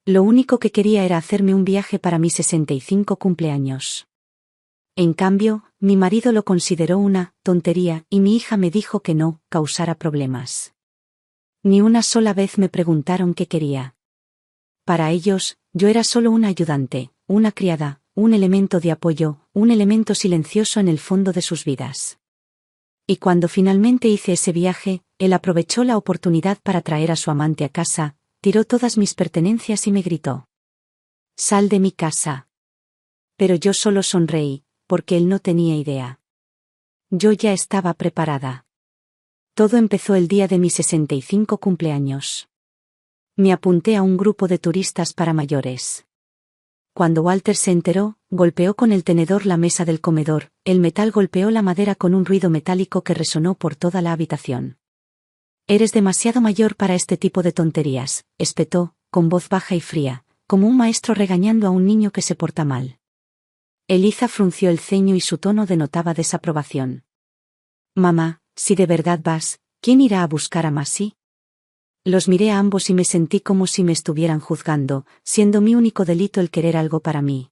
Lo único que quería era hacerme un viaje para mi 65 cumpleaños. En cambio, mi marido lo consideró una tontería y mi hija me dijo que no causara problemas. Ni una sola vez me preguntaron qué quería. Para ellos, yo era solo una ayudante, una criada, un elemento de apoyo, un elemento silencioso en el fondo de sus vidas. Y cuando finalmente hice ese viaje, él aprovechó la oportunidad para traer a su amante a casa, tiró todas mis pertenencias y me gritó: «Sal de mi casa». Pero yo solo sonreí, porque él no tenía idea. Yo ya estaba preparada. Todo empezó el día de mi 65 cumpleaños. Me apunté a un grupo de turistas para mayores. Cuando Walter se enteró, golpeó con el tenedor la mesa del comedor, el metal golpeó la madera con un ruido metálico que resonó por toda la habitación. «Eres demasiado mayor para este tipo de tonterías», espetó, con voz baja y fría, como un maestro regañando a un niño que se porta mal. Eliza frunció el ceño y su tono denotaba desaprobación. «Mamá, si de verdad vas, ¿quién irá a buscar a Masi?». Los miré a ambos y me sentí como si me estuvieran juzgando, siendo mi único delito el querer algo para mí.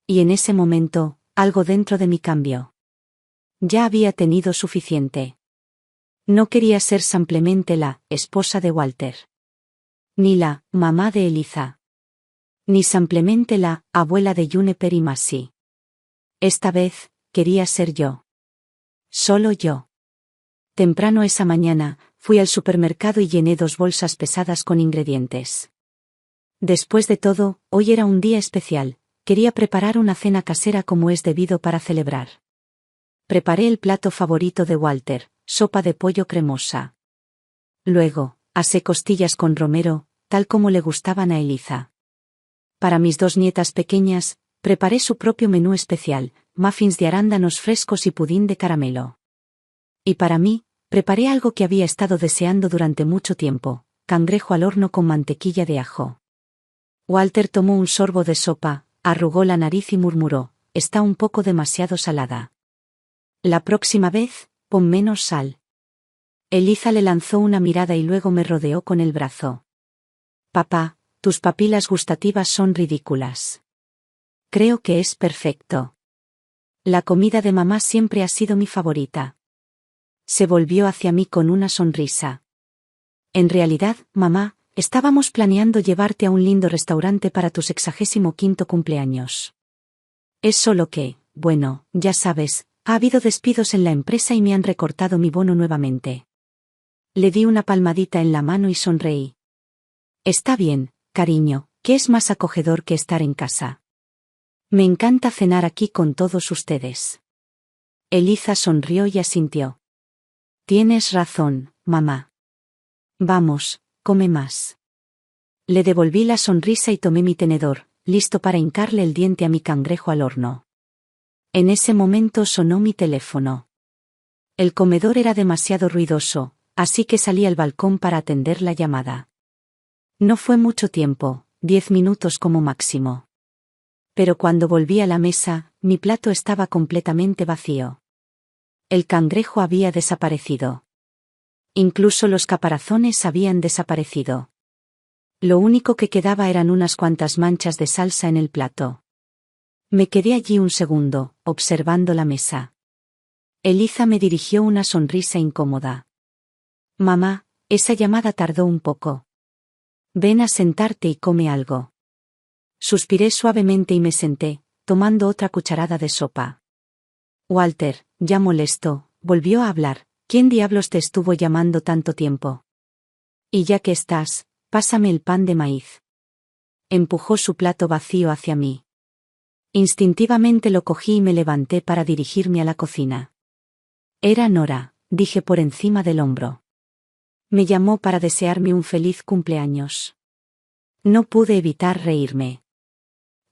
Y en ese momento, algo dentro de mí cambió. Ya había tenido suficiente. No quería ser simplemente la esposa de Walter. Ni la mamá de Eliza. Ni simplemente la abuela de Juniper y Masi. Esta vez, quería ser yo. Solo yo. Temprano esa mañana, fui al supermercado y llené 2 bolsas pesadas con ingredientes. Después de todo, hoy era un día especial, quería preparar una cena casera como es debido para celebrar. Preparé el plato favorito de Walter, sopa de pollo cremosa. Luego, asé costillas con romero, tal como le gustaban a Eliza. Para mis 2 nietas pequeñas, preparé su propio menú especial, muffins de arándanos frescos y pudín de caramelo. Y para mí, preparé algo que había estado deseando durante mucho tiempo, cangrejo al horno con mantequilla de ajo. Walter tomó un sorbo de sopa, arrugó la nariz y murmuró: «Está un poco demasiado salada. La próxima vez, pon menos sal». Eliza le lanzó una mirada y luego me rodeó con el brazo. «Papá, tus papilas gustativas son ridículas. Creo que es perfecto. La comida de mamá siempre ha sido mi favorita». Se volvió hacia mí con una sonrisa. «En realidad, mamá, estábamos planeando llevarte a un lindo restaurante para tu 65º cumpleaños. Es solo que, bueno, ya sabes, ha habido despidos en la empresa y me han recortado mi bono nuevamente». Le di una palmadita en la mano y sonreí. «Está bien, cariño, ¿qué es más acogedor que estar en casa? Me encanta cenar aquí con todos ustedes». Eliza sonrió y asintió. «Tienes razón, mamá. Vamos, come más». Le devolví la sonrisa y tomé mi tenedor, listo para hincarle el diente a mi cangrejo al horno. En ese momento sonó mi teléfono. El comedor era demasiado ruidoso, así que salí al balcón para atender la llamada. No fue mucho tiempo, 10 minutos como máximo. Pero cuando volví a la mesa, mi plato estaba completamente vacío. El cangrejo había desaparecido. Incluso los caparazones habían desaparecido. Lo único que quedaba eran unas cuantas manchas de salsa en el plato. Me quedé allí un segundo, observando la mesa. Eliza me dirigió una sonrisa incómoda. «Mamá, esa llamada tardó un poco. Ven a sentarte y come algo». Suspiré suavemente y me senté, tomando otra cucharada de sopa. «Walter, ya molesto», volvió a hablar. «¿Quién diablos te estuvo llamando tanto tiempo? Y ya que estás, pásame el pan de maíz». Empujó su plato vacío hacia mí. Instintivamente lo cogí y me levanté para dirigirme a la cocina. «Era Nora», dije por encima del hombro. Me llamó para desearme un feliz cumpleaños. No pude evitar reírme.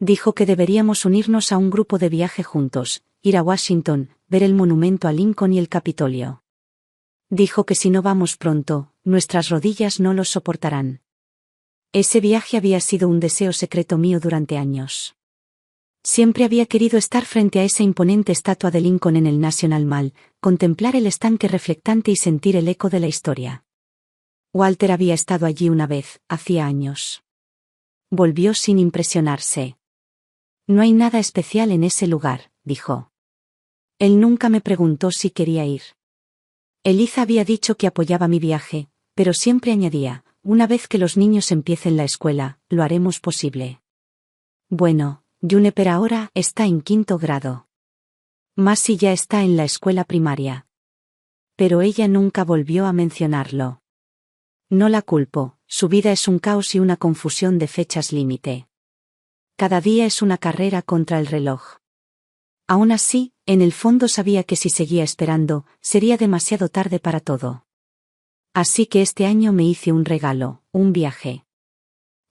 Dijo que deberíamos unirnos a un grupo de viaje juntos, ir a Washington, ver el monumento a Lincoln y el Capitolio. Dijo que si no vamos pronto, nuestras rodillas no lo soportarán. Ese viaje había sido un deseo secreto mío durante años. Siempre había querido estar frente a esa imponente estatua de Lincoln en el National Mall, contemplar el estanque reflectante y sentir el eco de la historia. Walter había estado allí una vez, hacía años. volvió sin impresionarse. No hay nada especial en ese lugar, dijo. Él nunca me preguntó si quería ir. Eliza había dicho que apoyaba mi viaje, pero siempre añadía, una vez que los niños empiecen la escuela, lo haremos posible. Bueno, Juniper ahora está en 5º grado. Massey ya está en la escuela primaria. Pero ella nunca volvió a mencionarlo. No la culpo, su vida es un caos y una confusión de fechas límite. Cada día es una carrera contra el reloj. Aún así, en el fondo sabía que si seguía esperando, sería demasiado tarde para todo. Así que este año me hice un regalo, un viaje.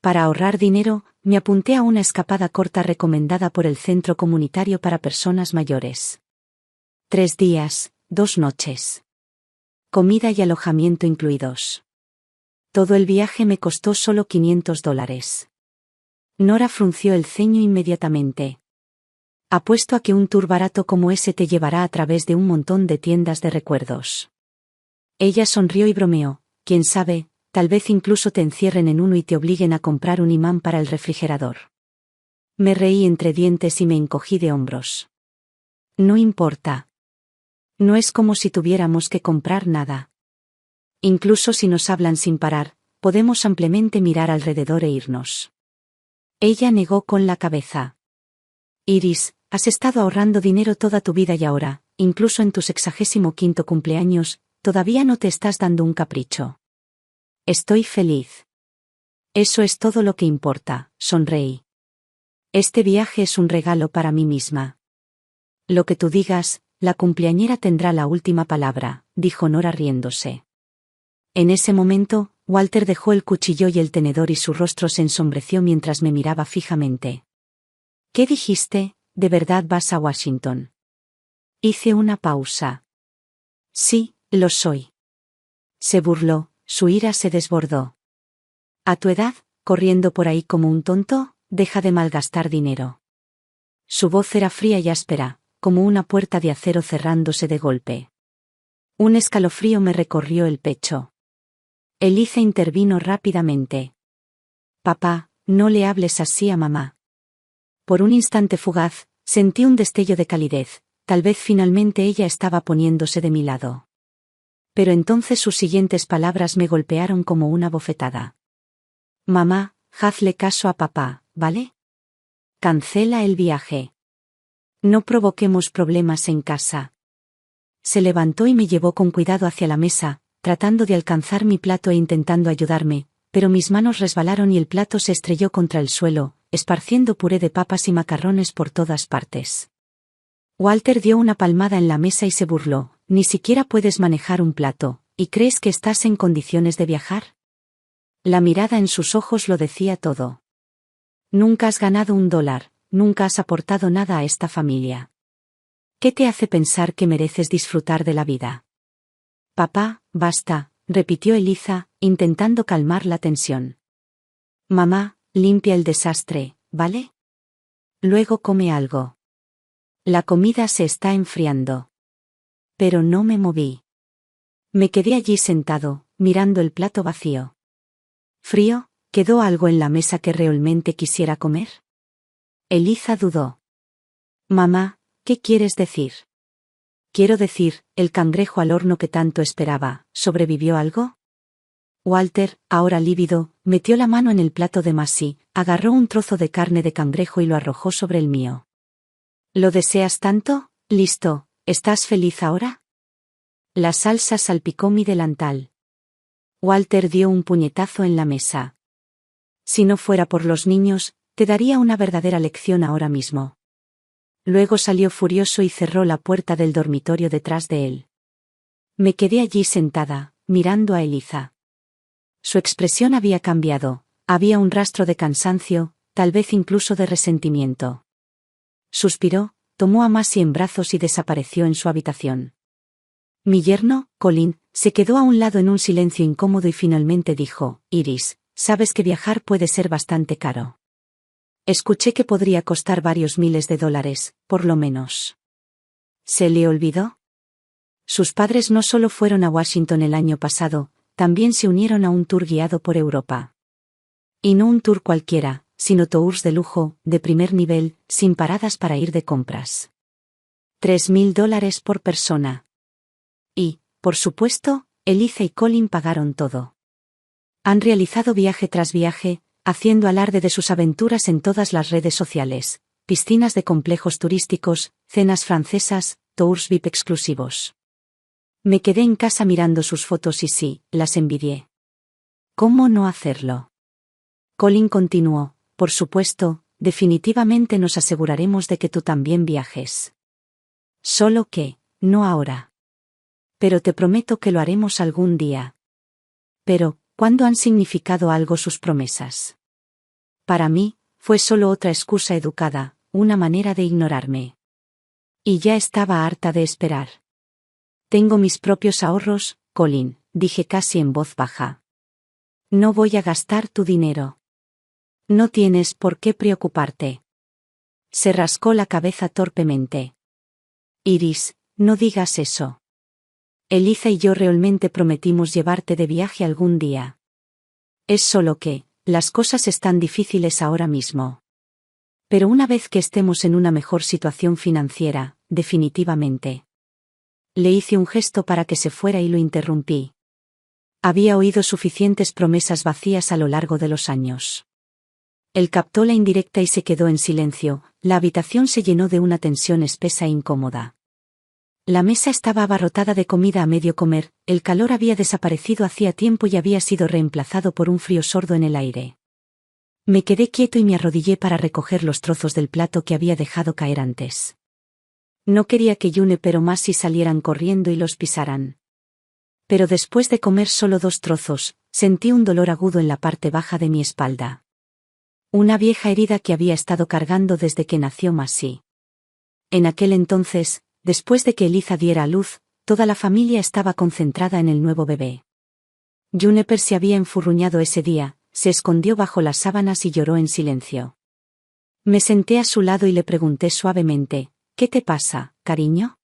Para ahorrar dinero, me apunté a una escapada corta recomendada por el Centro Comunitario para Personas Mayores. 3 días, 2 noches. Comida y alojamiento incluidos. Todo el viaje me costó solo $500. Nora frunció el ceño inmediatamente. Apuesto a que un tour barato como ese te llevará a través de un montón de tiendas de recuerdos. Ella sonrió y bromeó, quién sabe, tal vez incluso te encierren en uno y te obliguen a comprar un imán para el refrigerador. Me reí entre dientes y me encogí de hombros. No importa. No es como si tuviéramos que comprar nada. Incluso si nos hablan sin parar, podemos ampliamente mirar alrededor e irnos. Ella negó con la cabeza. Iris, has estado ahorrando dinero toda tu vida y ahora, incluso en tu 65º cumpleaños, todavía no te estás dando un capricho. Estoy feliz. Eso es todo lo que importa, sonreí. Este viaje es un regalo para mí misma. Lo que tú digas, la cumpleañera tendrá la última palabra, dijo Nora riéndose. En ese momento, Walter dejó el cuchillo y el tenedor y su rostro se ensombreció mientras me miraba fijamente. ¿Qué dijiste? ¿De verdad vas a Washington? Hice una pausa. Sí, lo soy. Se burló, su ira se desbordó. A tu edad, corriendo por ahí como un tonto, deja de malgastar dinero. Su voz era fría y áspera, como una puerta de acero cerrándose de golpe. Un escalofrío me recorrió el pecho. Eliza intervino rápidamente. Papá, no le hables así a mamá. Por un instante fugaz, sentí un destello de calidez, tal vez finalmente ella estaba poniéndose de mi lado. Pero entonces sus siguientes palabras me golpearon como una bofetada. Mamá, hazle caso a papá, ¿vale? Cancela el viaje. No provoquemos problemas en casa. Se levantó y me llevó con cuidado hacia la mesa, tratando de alcanzar mi plato e intentando ayudarme, pero mis manos resbalaron y el plato se estrelló contra el suelo, esparciendo puré de papas y macarrones por todas partes. Walter dio una palmada en la mesa y se burló, ni siquiera puedes manejar un plato, ¿y crees que estás en condiciones de viajar? La mirada en sus ojos lo decía todo. Nunca has ganado $1, nunca has aportado nada a esta familia. ¿Qué te hace pensar que mereces disfrutar de la vida? Papá, basta, repitió Eliza, intentando calmar la tensión. Mamá, limpia el desastre, ¿vale? Luego come algo. La comida se está enfriando. Pero no me moví. Me quedé allí sentado, mirando el plato vacío. ¿Frío? ¿Quedó algo en la mesa que realmente quisiera comer? Eliza dudó. Mamá, ¿qué quieres decir? Quiero decir, el cangrejo al horno que tanto esperaba, ¿sobrevivió algo? Walter, ahora lívido, metió la mano en el plato de Massey, agarró un trozo de carne de cangrejo y lo arrojó sobre el mío. ¿Lo deseas tanto? Listo, ¿estás feliz ahora? La salsa salpicó mi delantal. Walter dio un puñetazo en la mesa. Si no fuera por los niños, te daría una verdadera lección ahora mismo. Luego salió furioso y cerró la puerta del dormitorio detrás de él. Me quedé allí sentada, mirando a Eliza. Su expresión había cambiado, había un rastro de cansancio, tal vez incluso de resentimiento. Suspiró, tomó a Massey en brazos y desapareció en su habitación. Mi yerno, Colin, se quedó a un lado en un silencio incómodo y finalmente dijo, Iris, sabes que viajar puede ser bastante caro. Escuché que podría costar varios miles de dólares, por lo menos. ¿Se le olvidó? Sus padres no solo fueron a Washington el año pasado, también se unieron a un tour guiado por Europa. Y no un tour cualquiera, sino tours de lujo, de primer nivel, sin paradas para ir de compras. $3.000 por persona. Y, por supuesto, Eliza y Colin pagaron todo. Han realizado viaje tras viaje, haciendo alarde de sus aventuras en todas las redes sociales, piscinas de complejos turísticos, cenas francesas, tours VIP exclusivos. Me quedé en casa mirando sus fotos y sí, las envidié. ¿Cómo no hacerlo? Colin continuó, por supuesto, definitivamente nos aseguraremos de que tú también viajes. Solo que, no ahora. Pero te prometo que lo haremos algún día. Pero, ¿cuándo han significado algo sus promesas? Para mí, fue solo otra excusa educada, una manera de ignorarme. Y ya estaba harta de esperar. Tengo mis propios ahorros, Colin, dije casi en voz baja. No voy a gastar tu dinero. No tienes por qué preocuparte. Se rascó la cabeza torpemente. Iris, no digas eso. Eliza y yo realmente prometimos llevarte de viaje algún día. Es solo que, las cosas están difíciles ahora mismo. Pero una vez que estemos en una mejor situación financiera, definitivamente. Le hice un gesto para que se fuera y lo interrumpí. Había oído suficientes promesas vacías a lo largo de los años. Él captó la indirecta y se quedó en silencio, la habitación se llenó de una tensión espesa e incómoda. La mesa estaba abarrotada de comida a medio comer, el calor había desaparecido hacía tiempo y había sido reemplazado por un frío sordo en el aire. Me quedé quieto y me arrodillé para recoger los trozos del plato que había dejado caer antes. No quería que Juniper o Masi salieran corriendo y los pisaran. Pero después de comer solo 2 trozos, sentí un dolor agudo en la parte baja de mi espalda. Una vieja herida que había estado cargando desde que nació Masi. En aquel entonces, después de que Eliza diera a luz, toda la familia estaba concentrada en el nuevo bebé. Juniper se había enfurruñado ese día, se escondió bajo las sábanas y lloró en silencio. Me senté a su lado y le pregunté suavemente, ¿qué te pasa, cariño?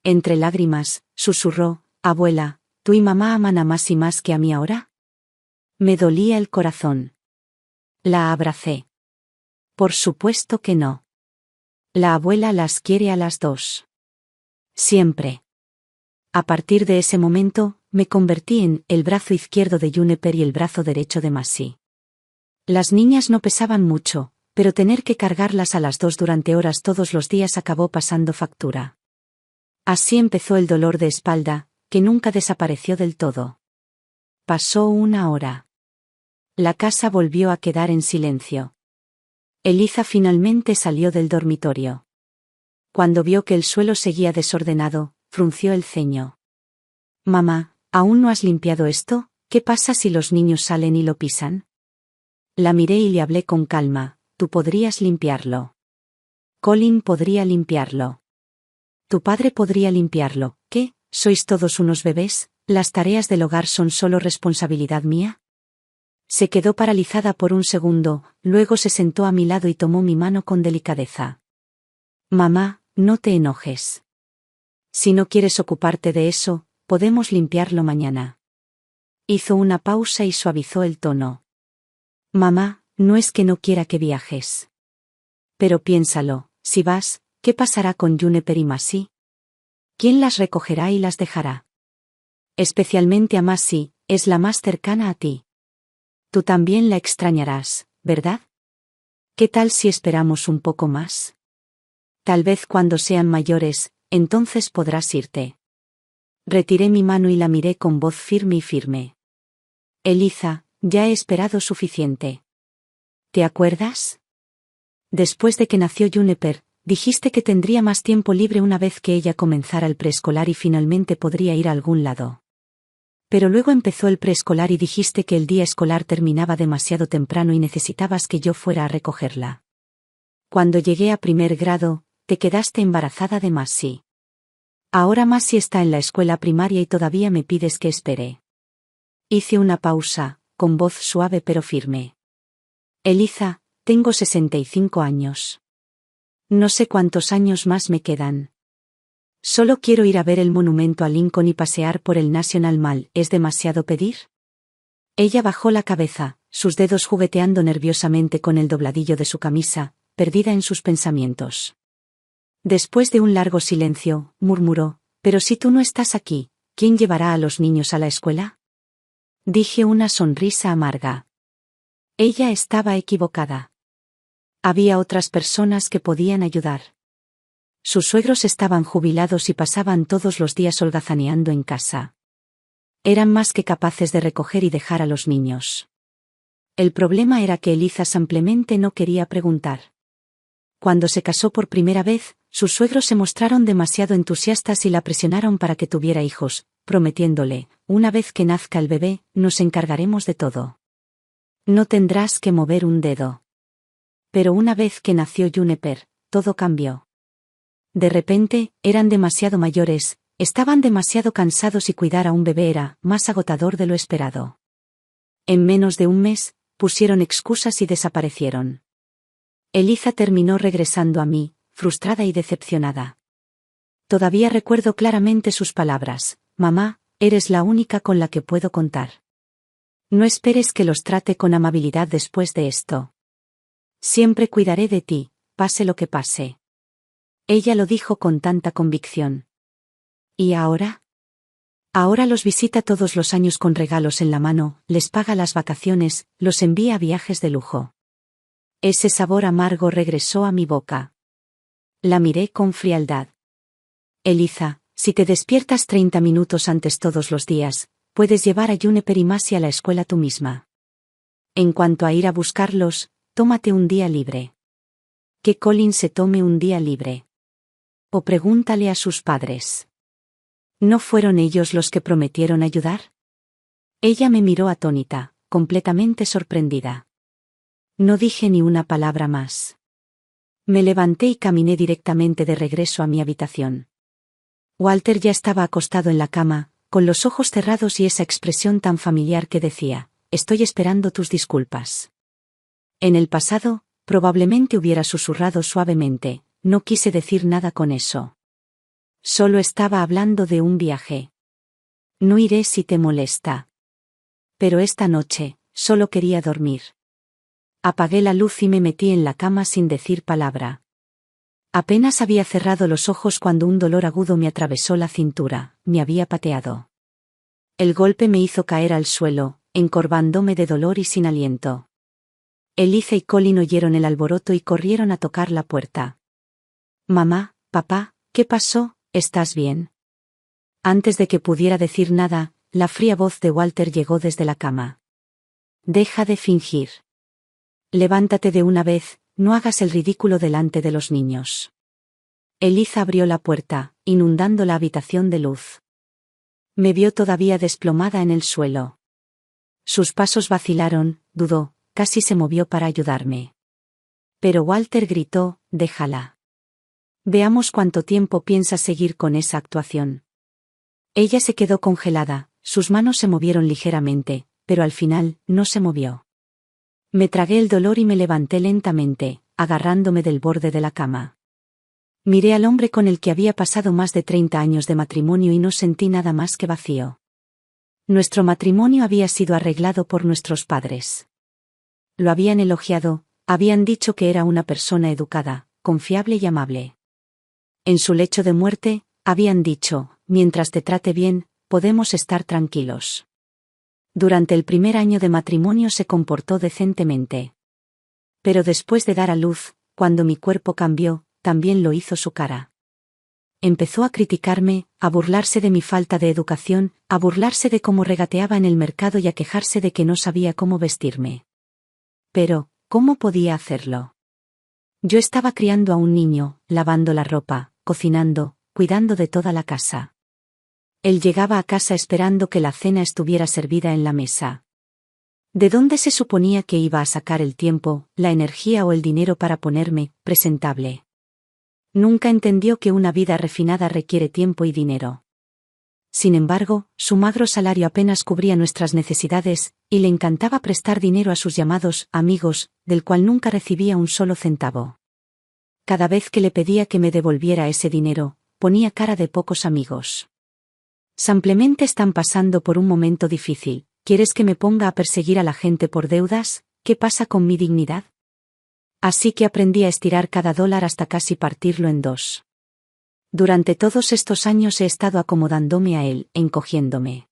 Entre lágrimas, susurró, abuela, ¿tú y mamá aman a Masi más que a mí ahora? Me dolía el corazón. La abracé. Por supuesto que no. La abuela las quiere a las 2. Siempre. A partir de ese momento, me convertí en el brazo izquierdo de Juniper y el brazo derecho de Masi. Las niñas no pesaban mucho, pero tener que cargarlas a las 2 durante horas todos los días acabó pasando factura. Así empezó el dolor de espalda, que nunca desapareció del todo. Pasó 1 hora. La casa volvió a quedar en silencio. Eliza finalmente salió del dormitorio. Cuando vio que el suelo seguía desordenado, frunció el ceño. Mamá, ¿aún no has limpiado esto? ¿Qué pasa si los niños salen y lo pisan? La miré y le hablé con calma, tú podrías limpiarlo. Colin podría limpiarlo. Tu padre podría limpiarlo. ¿Qué? ¿Sois todos unos bebés? ¿Las tareas del hogar son solo responsabilidad mía? Se quedó paralizada por un segundo, luego se sentó a mi lado y tomó mi mano con delicadeza. Mamá, no te enojes. Si no quieres ocuparte de eso, podemos limpiarlo mañana. Hizo una pausa y suavizó el tono. Mamá, no es que no quiera que viajes. Pero piénsalo, si vas, ¿qué pasará con Juniper y Masi? ¿Quién las recogerá y las dejará? Especialmente a Masi, es la más cercana a ti. Tú también la extrañarás, ¿verdad? ¿Qué tal si esperamos un poco más? Tal vez cuando sean mayores, entonces podrás irte. Retiré mi mano y la miré con voz firme y firme. Eliza, ya he esperado suficiente. ¿Te acuerdas? Después de que nació Juniper, dijiste que tendría más tiempo libre una vez que ella comenzara el preescolar y finalmente podría ir a algún lado. Pero luego empezó el preescolar y dijiste que el día escolar terminaba demasiado temprano y necesitabas que yo fuera a recogerla. Cuando llegué a 1er grado, te quedaste embarazada de Masi. Ahora Masi está en la escuela primaria y todavía me pides que espere. Hice una pausa, con voz suave pero firme. Eliza, tengo 65 años. No sé cuántos años más me quedan. Solo quiero ir a ver el monumento a Lincoln y pasear por el National Mall. ¿Es demasiado pedir? Ella bajó la cabeza, sus dedos jugueteando nerviosamente con el dobladillo de su camisa, perdida en sus pensamientos. Después de un largo silencio, murmuró: «Pero si tú no estás aquí, ¿quién llevará a los niños a la escuela?». Dije una sonrisa amarga. Ella estaba equivocada. Había otras personas que podían ayudar. Sus suegros estaban jubilados y pasaban todos los días holgazaneando en casa. Eran más que capaces de recoger y dejar a los niños. El problema era que Eliza simplemente no quería preguntar. Cuando se casó por primera vez, sus suegros se mostraron demasiado entusiastas y la presionaron para que tuviera hijos, prometiéndole: «Una vez que nazca el bebé, nos encargaremos de todo. No tendrás que mover un dedo». Pero una vez que nació Juniper, todo cambió. De repente, eran demasiado mayores, estaban demasiado cansados y cuidar a un bebé era más agotador de lo esperado. En menos de un mes, pusieron excusas y desaparecieron. Eliza terminó regresando a mí, frustrada y decepcionada. Todavía recuerdo claramente sus palabras: «Mamá, eres la única con la que puedo contar. No esperes que los trate con amabilidad después de esto. Siempre cuidaré de ti, pase lo que pase». Ella lo dijo con tanta convicción. ¿Y ahora? Ahora los visita todos los años con regalos en la mano, les paga las vacaciones, los envía a viajes de lujo. Ese sabor amargo regresó a mi boca. La miré con frialdad. «Eliza, si te despiertas 30 minutos antes todos los días, puedes llevar a Juniper y Masi a la escuela tú misma. En cuanto a ir a buscarlos, tómate un día libre. Que Colin se tome un día libre. O pregúntale a sus padres. ¿No fueron ellos los que prometieron ayudar?». Ella me miró atónita, completamente sorprendida. No dije ni una palabra más. Me levanté y caminé directamente de regreso a mi habitación. Walter ya estaba acostado en la cama, con los ojos cerrados y esa expresión tan familiar que decía: «Estoy esperando tus disculpas». En el pasado, probablemente hubiera susurrado suavemente: «No quise decir nada con eso. Solo estaba hablando de un viaje. No iré si te molesta». Pero esta noche, solo quería dormir. Apagué la luz y me metí en la cama sin decir palabra. Apenas había cerrado los ojos cuando un dolor agudo me atravesó la cintura, me había pateado. El golpe me hizo caer al suelo, encorvándome de dolor y sin aliento. Eliza y Colin oyeron el alboroto y corrieron a tocar la puerta. «Mamá, papá, ¿qué pasó? ¿Estás bien?». Antes de que pudiera decir nada, la fría voz de Walter llegó desde la cama. «Deja de fingir. Levántate de una vez, no hagas el ridículo delante de los niños». Eliza abrió la puerta, inundando la habitación de luz. Me vio todavía desplomada en el suelo. Sus pasos vacilaron, dudó, casi se movió para ayudarme. Pero Walter gritó: «Déjala. Veamos cuánto tiempo piensas seguir con esa actuación». Ella se quedó congelada, sus manos se movieron ligeramente, pero al final, no se movió. Me tragué el dolor y me levanté lentamente, agarrándome del borde de la cama. Miré al hombre con el que había pasado más de 30 años de matrimonio y no sentí nada más que vacío. Nuestro matrimonio había sido arreglado por nuestros padres. Lo habían elogiado, habían dicho que era una persona educada, confiable y amable. En su lecho de muerte, habían dicho: «Mientras te trate bien, podemos estar tranquilos». Durante el primer año de matrimonio se comportó decentemente. Pero después de dar a luz, cuando mi cuerpo cambió, también lo hizo su cara. Empezó a criticarme, a burlarse de mi falta de educación, a burlarse de cómo regateaba en el mercado y a quejarse de que no sabía cómo vestirme. Pero, ¿cómo podía hacerlo? Yo estaba criando a un niño, lavando la ropa, cocinando, cuidando de toda la casa. Él llegaba a casa esperando que la cena estuviera servida en la mesa. ¿De dónde se suponía que iba a sacar el tiempo, la energía o el dinero para ponerme presentable? Nunca entendió que una vida refinada requiere tiempo y dinero. Sin embargo, su magro salario apenas cubría nuestras necesidades, y le encantaba prestar dinero a sus llamados amigos, del cual nunca recibía un solo centavo. Cada vez que le pedía que me devolviera ese dinero, ponía cara de pocos amigos. «Simplemente están pasando por un momento difícil», ¿Quieres que me ponga a perseguir a la gente por deudas? ¿Qué pasa con mi dignidad? Así que aprendí a estirar cada dólar hasta casi partirlo en dos. Durante todos estos años he estado acomodándome a él, encogiéndome.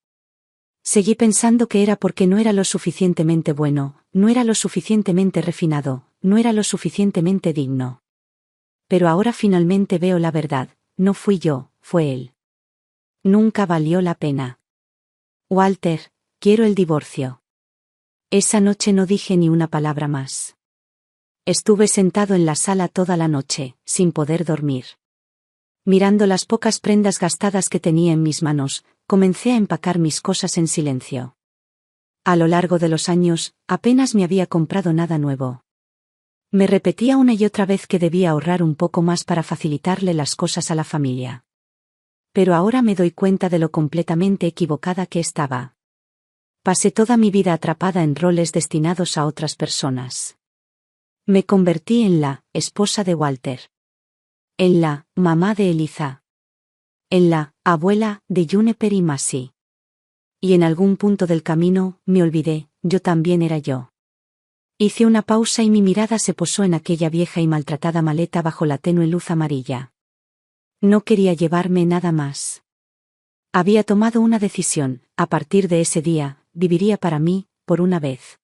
Seguí pensando que era porque no era lo suficientemente bueno, no era lo suficientemente refinado, no era lo suficientemente digno. Pero ahora finalmente veo la verdad, no fui yo, fue él. Nunca valió la pena. Walter, quiero el divorcio. Esa noche no dije ni una palabra más. Estuve sentado en la sala toda la noche, sin poder dormir. Mirando las pocas prendas gastadas que tenía en mis manos, comencé a empacar mis cosas en silencio. A lo largo de los años, apenas me había comprado nada nuevo. Me repetía una y otra vez que debía ahorrar un poco más para facilitarle las cosas a la familia. Pero ahora me doy cuenta de lo completamente equivocada que estaba. Pasé toda mi vida atrapada en roles destinados a otras personas. Me convertí en la esposa de Walter. En la mamá de Eliza. En la abuela de Juniper y Massey. Y en algún punto del camino, me olvidé, yo también era yo. Hice una pausa y mi mirada se posó en aquella vieja y maltratada maleta bajo la tenue luz amarilla. No quería llevarme nada más. Había tomado una decisión, a partir de ese día, viviría para mí, por una vez.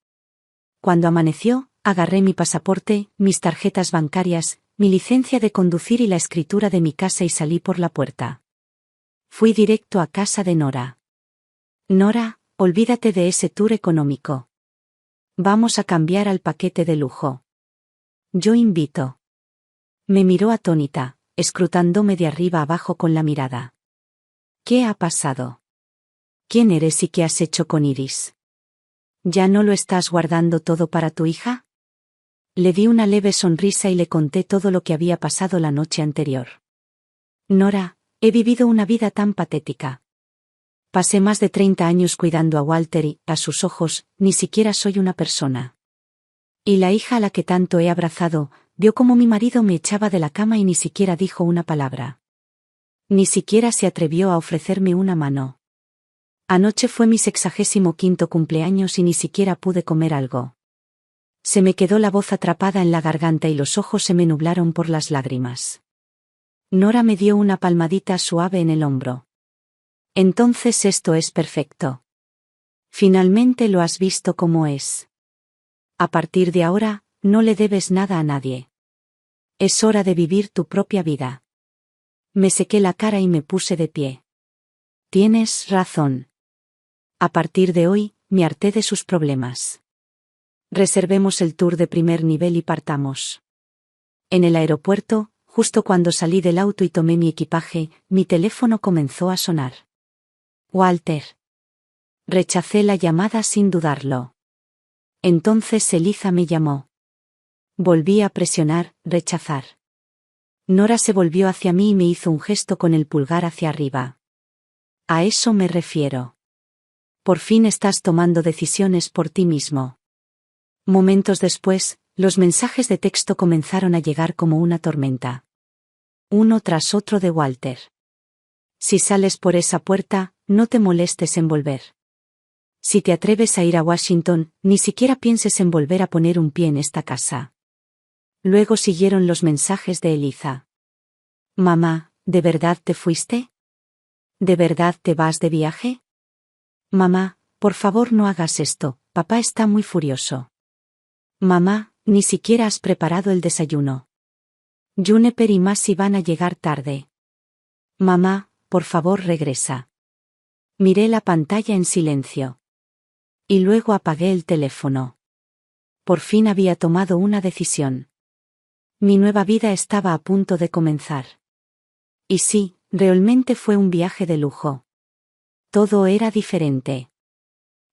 Cuando amaneció, agarré mi pasaporte, mis tarjetas bancarias, mi licencia de conducir y la escritura de mi casa y salí por la puerta. Fui directo a casa de Nora. Nora, olvídate de ese tour económico. Vamos a cambiar al paquete de lujo. Yo invito. Me miró atónita, escrutándome de arriba abajo con la mirada. ¿Qué ha pasado? ¿Quién eres y qué has hecho con Iris? ¿Ya no lo estás guardando todo para tu hija? Le di una leve sonrisa y le conté todo lo que había pasado la noche anterior. Nora, he vivido una vida tan patética. Pasé más de 30 años cuidando a Walter y, a sus ojos, ni siquiera soy una persona. Y la hija a la que tanto he abrazado, vio cómo mi marido me echaba de la cama y ni siquiera dijo una palabra. Ni siquiera se atrevió a ofrecerme una mano. Anoche fue mi 65º cumpleaños y ni siquiera pude comer algo. Se me quedó la voz atrapada en la garganta y los ojos se me nublaron por las lágrimas. Nora me dio una palmadita suave en el hombro. Entonces esto es perfecto. Finalmente lo has visto como es. A partir de ahora, no le debes nada a nadie. Es hora de vivir tu propia vida. Me sequé la cara y me puse de pie. Tienes razón. A partir de hoy, me harté de sus problemas. Reservemos el tour de primer nivel y partamos. En el aeropuerto, justo cuando salí del auto y tomé mi equipaje, mi teléfono comenzó a sonar. Walter. Rechacé la llamada sin dudarlo. Entonces Eliza me llamó. Volví a presionar, rechazar. Nora se volvió hacia mí y me hizo un gesto con el pulgar hacia arriba. A eso me refiero. Por fin estás tomando decisiones por ti mismo. Momentos después, los mensajes de texto comenzaron a llegar como una tormenta. Uno tras otro de Walter. Si sales por esa puerta, no te molestes en volver. Si te atreves a ir a Washington, ni siquiera pienses en volver a poner un pie en esta casa. Luego siguieron los mensajes de Eliza. Mamá, ¿de verdad te fuiste? ¿De verdad te vas de viaje? Mamá, por favor no hagas esto, papá está muy furioso. Mamá, ni siquiera has preparado el desayuno. Juniper y Massey van a llegar tarde. Mamá, por favor regresa. Miré la pantalla en silencio. Y luego apagué el teléfono. Por fin había tomado una decisión. Mi nueva vida estaba a punto de comenzar. Y sí, realmente fue un viaje de lujo. Todo era diferente.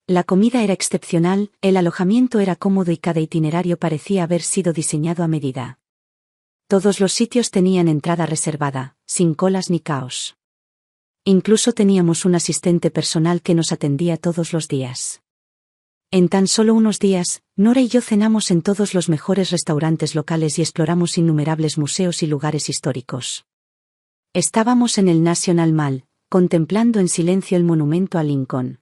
La comida era excepcional, el alojamiento era cómodo y cada itinerario parecía haber sido diseñado a medida. Todos los sitios tenían entrada reservada, sin colas ni caos. Incluso teníamos un asistente personal que nos atendía todos los días. En tan solo unos días, Nora y yo cenamos en todos los mejores restaurantes locales y exploramos innumerables museos y lugares históricos. Estábamos en el National Mall, contemplando en silencio el monumento a Lincoln.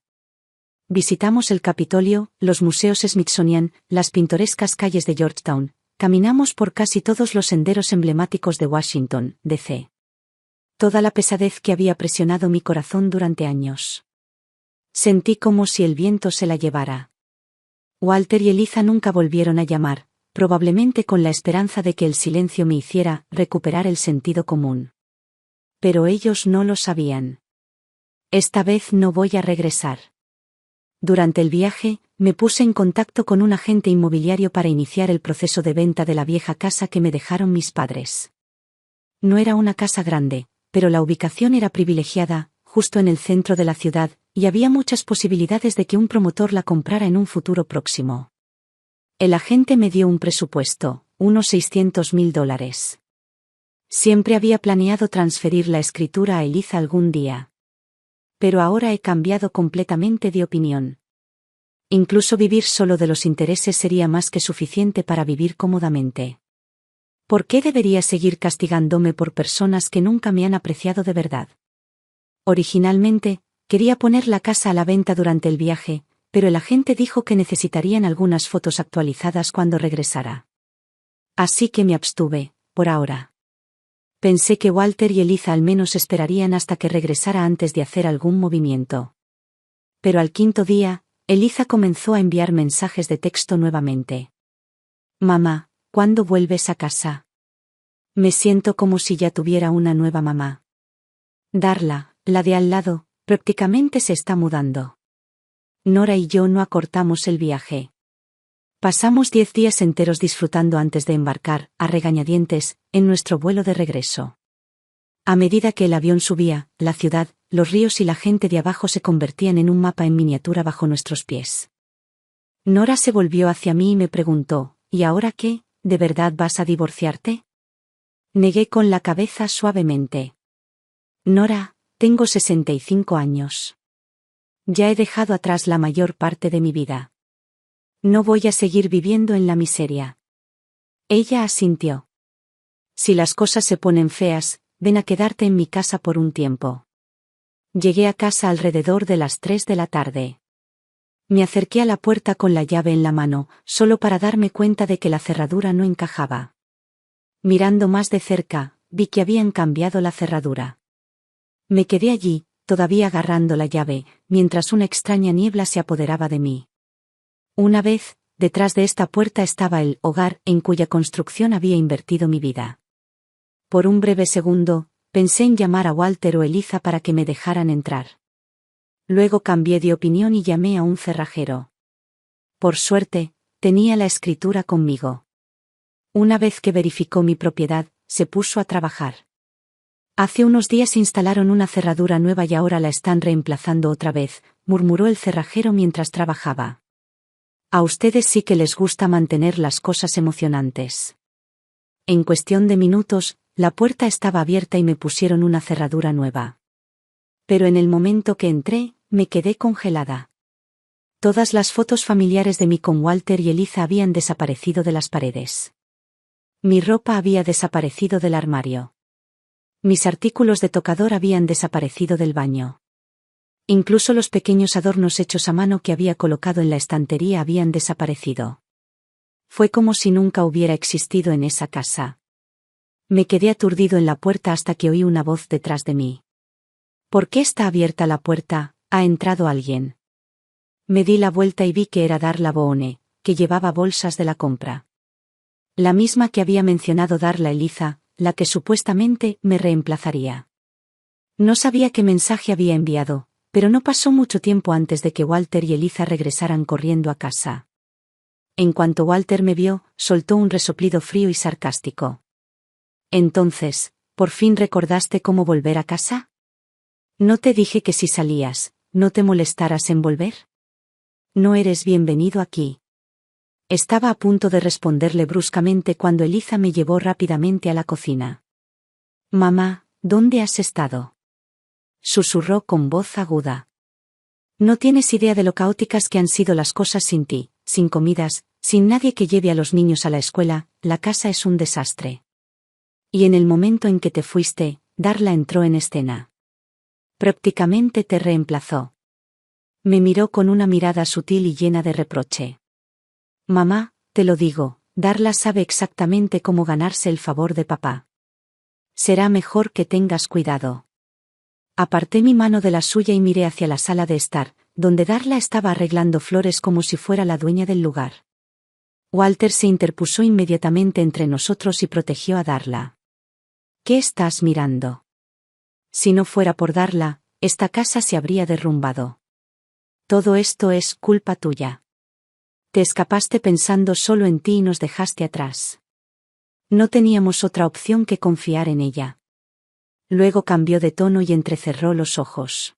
Visitamos el Capitolio, los museos Smithsonian, las pintorescas calles de Georgetown, caminamos por casi todos los senderos emblemáticos de Washington, D.C. Toda la pesadez que había presionado mi corazón durante años. Sentí como si el viento se la llevara. Walter y Eliza nunca volvieron a llamar, probablemente con la esperanza de que el silencio me hiciera recuperar el sentido común. Pero ellos no lo sabían. Esta vez no voy a regresar. Durante el viaje, me puse en contacto con un agente inmobiliario para iniciar el proceso de venta de la vieja casa que me dejaron mis padres. No era una casa grande, pero la ubicación era privilegiada, justo en el centro de la ciudad, y había muchas posibilidades de que un promotor la comprara en un futuro próximo. El agente me dio un presupuesto, unos $600,000. Siempre había planeado transferir la escritura a Eliza algún día. Pero ahora he cambiado completamente de opinión. Incluso vivir solo de los intereses sería más que suficiente para vivir cómodamente. ¿Por qué debería seguir castigándome por personas que nunca me han apreciado de verdad? Originalmente, quería poner la casa a la venta durante el viaje, pero el agente dijo que necesitarían algunas fotos actualizadas cuando regresara. Así que me abstuve, por ahora. Pensé que Walter y Eliza al menos esperarían hasta que regresara antes de hacer algún movimiento. Pero al quinto día, Eliza comenzó a enviar mensajes de texto nuevamente. Mamá, ¿cuándo vuelves a casa? Me siento como si ya tuviera una nueva mamá. Darla, la de al lado, prácticamente se está mudando. Nora y yo no acortamos el viaje. Pasamos 10 días enteros disfrutando antes de embarcar, a regañadientes, en nuestro vuelo de regreso. A medida que el avión subía, la ciudad, los ríos y la gente de abajo se convertían en un mapa en miniatura bajo nuestros pies. Nora se volvió hacia mí y me preguntó, ¿y ahora qué? ¿De verdad vas a divorciarte? Negué con la cabeza suavemente. Nora, tengo 65 años. Ya he dejado atrás la mayor parte de mi vida. No voy a seguir viviendo en la miseria. Ella asintió. Si las cosas se ponen feas, ven a quedarte en mi casa por un tiempo. Llegué a casa alrededor de las 3 de la tarde. Me acerqué a la puerta con la llave en la mano, solo para darme cuenta de que la cerradura no encajaba. Mirando más de cerca, vi que habían cambiado la cerradura. Me quedé allí, todavía agarrando la llave, mientras una extraña niebla se apoderaba de mí. Una vez, detrás de esta puerta estaba el hogar en cuya construcción había invertido mi vida. Por un breve segundo, pensé en llamar a Walter o Eliza para que me dejaran entrar. Luego cambié de opinión y llamé a un cerrajero. Por suerte, tenía la escritura conmigo. Una vez que verificó mi propiedad, se puso a trabajar. Hace unos días instalaron una cerradura nueva y ahora la están reemplazando otra vez, murmuró el cerrajero mientras trabajaba. A ustedes sí que les gusta mantener las cosas emocionantes. En cuestión de minutos, la puerta estaba abierta y me pusieron una cerradura nueva. Pero en el momento que entré, me quedé congelada. Todas las fotos familiares de mí con Walter y Eliza habían desaparecido de las paredes. Mi ropa había desaparecido del armario. Mis artículos de tocador habían desaparecido del baño. Incluso los pequeños adornos hechos a mano que había colocado en la estantería habían desaparecido. Fue como si nunca hubiera existido en esa casa. Me quedé aturdido en la puerta hasta que oí una voz detrás de mí. ¿Por qué está abierta la puerta? ¿Ha entrado alguien? Me di la vuelta y vi que era Darla Boone, que llevaba bolsas de la compra. La misma que había mencionado Darla Eliza, la que supuestamente me reemplazaría. No sabía qué mensaje había enviado, pero no pasó mucho tiempo antes de que Walter y Eliza regresaran corriendo a casa. En cuanto Walter me vio, soltó un resoplido frío y sarcástico. Entonces, ¿por fin recordaste cómo volver a casa? ¿No te dije que si salías, no te molestaras en volver? No eres bienvenido aquí. Estaba a punto de responderle bruscamente cuando Eliza me llevó rápidamente a la cocina. Mamá, ¿dónde has estado? Susurró con voz aguda. No tienes idea de lo caóticas que han sido las cosas sin ti, sin comidas, sin nadie que lleve a los niños a la escuela, la casa es un desastre. Y en el momento en que te fuiste, Darla entró en escena. Prácticamente te reemplazó. Me miró con una mirada sutil y llena de reproche. Mamá, te lo digo, Darla sabe exactamente cómo ganarse el favor de papá. Será mejor que tengas cuidado. Aparté mi mano de la suya y miré hacia la sala de estar, donde Darla estaba arreglando flores como si fuera la dueña del lugar. Walter se interpuso inmediatamente entre nosotros y protegió a Darla. ¿Qué estás mirando? Si no fuera por Darla, esta casa se habría derrumbado. Todo esto es culpa tuya. Te escapaste pensando solo en ti y nos dejaste atrás. No teníamos otra opción que confiar en ella. Luego cambió de tono y entrecerró los ojos.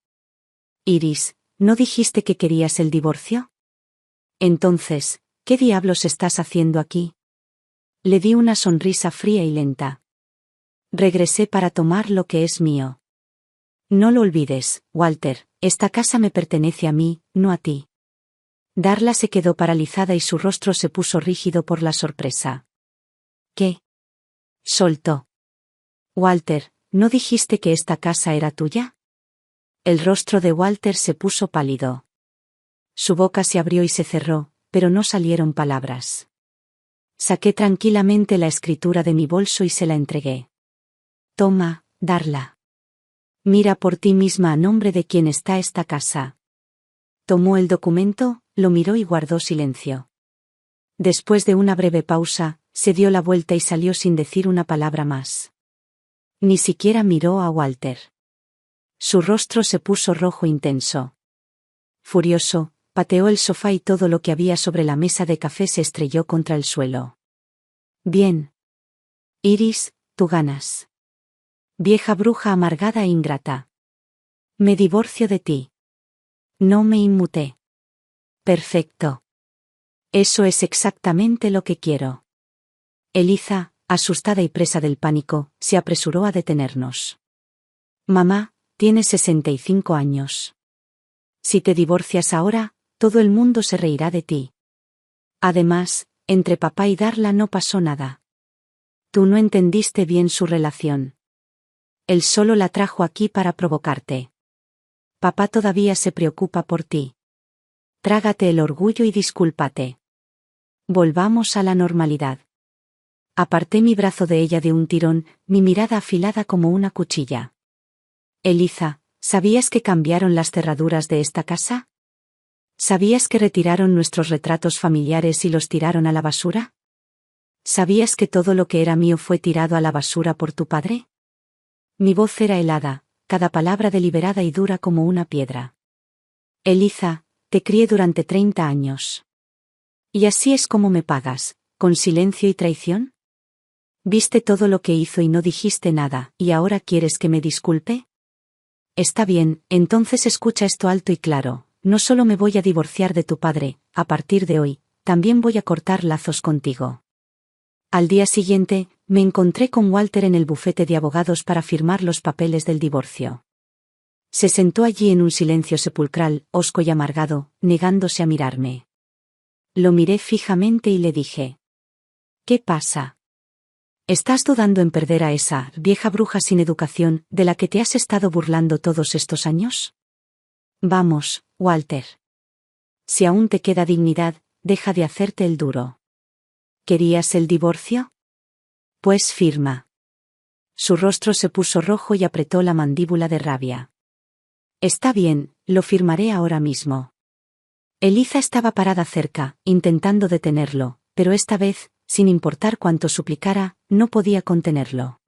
Iris, ¿no dijiste que querías el divorcio? Entonces, ¿qué diablos estás haciendo aquí? Le di una sonrisa fría y lenta. Regresé para tomar lo que es mío. No lo olvides, Walter, esta casa me pertenece a mí, no a ti. Darla se quedó paralizada y su rostro se puso rígido por la sorpresa. ¿Qué? Soltó. Walter, ¿no dijiste que esta casa era tuya? El rostro de Walter se puso pálido. Su boca se abrió y se cerró, pero no salieron palabras. Saqué tranquilamente la escritura de mi bolso y se la entregué. Toma, Darla. Mira por ti misma a nombre de quién está esta casa. Tomó el documento, lo miró y guardó silencio. Después de una breve pausa, se dio la vuelta y salió sin decir una palabra más. Ni siquiera miró a Walter. Su rostro se puso rojo intenso. Furioso, pateó el sofá y todo lo que había sobre la mesa de café se estrelló contra el suelo. Bien. Iris, tú ganas. Vieja bruja amargada e ingrata. Me divorcio de ti. No me inmuté. Perfecto. Eso es exactamente lo que quiero. Eliza, asustada y presa del pánico, se apresuró a detenernos. Mamá, tienes 65 años. Si te divorcias ahora, todo el mundo se reirá de ti. Además, entre papá y Darla no pasó nada. Tú no entendiste bien su relación. Él solo la trajo aquí para provocarte. Papá todavía se preocupa por ti. Trágate el orgullo y discúlpate. Volvamos a la normalidad. Aparté mi brazo de ella de un tirón, mi mirada afilada como una cuchilla. Eliza, ¿sabías que cambiaron las cerraduras de esta casa? ¿Sabías que retiraron nuestros retratos familiares y los tiraron a la basura? ¿Sabías que todo lo que era mío fue tirado a la basura por tu padre? Mi voz era helada, cada palabra deliberada y dura como una piedra. Eliza, te crié durante 30 años. ¿Y así es como me pagas, con silencio y traición? Viste todo lo que hizo y no dijiste nada, ¿y ahora quieres que me disculpe? Está bien, entonces escucha esto alto y claro, no solo me voy a divorciar de tu padre, a partir de hoy, también voy a cortar lazos contigo. Al día siguiente, me encontré con Walter en el bufete de abogados para firmar los papeles del divorcio. Se sentó allí en un silencio sepulcral, hosco y amargado, negándose a mirarme. Lo miré fijamente y le dije: ¿Qué pasa? ¿Estás dudando en perder a esa vieja bruja sin educación, de la que te has estado burlando todos estos años? Vamos, Walter. Si aún te queda dignidad, deja de hacerte el duro. ¿Querías el divorcio? Pues firma. Su rostro se puso rojo y apretó la mandíbula de rabia. Está bien, lo firmaré ahora mismo. Eliza estaba parada cerca, intentando detenerlo, pero esta vez, sin importar cuánto suplicara, no podía contenerlo.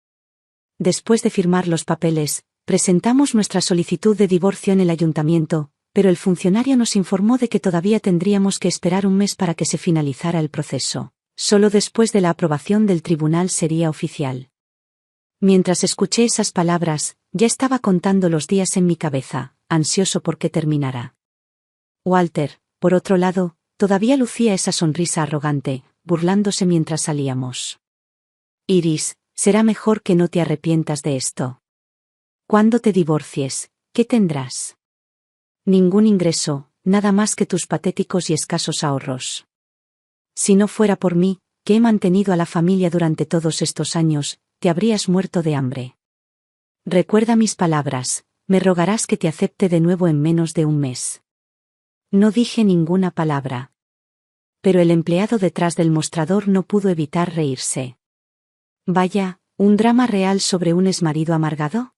Después de firmar los papeles, presentamos nuestra solicitud de divorcio en el ayuntamiento, pero el funcionario nos informó de que todavía tendríamos que esperar un mes para que se finalizara el proceso. Solo después de la aprobación del tribunal sería oficial. Mientras escuché esas palabras, ya estaba contando los días en mi cabeza, ansioso por que terminara. Walter, por otro lado, todavía lucía esa sonrisa arrogante, burlándose mientras salíamos. Iris, será mejor que no te arrepientas de esto. Cuando te divorcies, ¿qué tendrás? Ningún ingreso, nada más que tus patéticos y escasos ahorros. Si no fuera por mí, que he mantenido a la familia durante todos estos años, te habrías muerto de hambre. Recuerda mis palabras, me rogarás que te acepte de nuevo en menos de un mes. No dije ninguna palabra. Pero el empleado detrás del mostrador no pudo evitar reírse. Vaya, ¿un drama real sobre un exmarido amargado?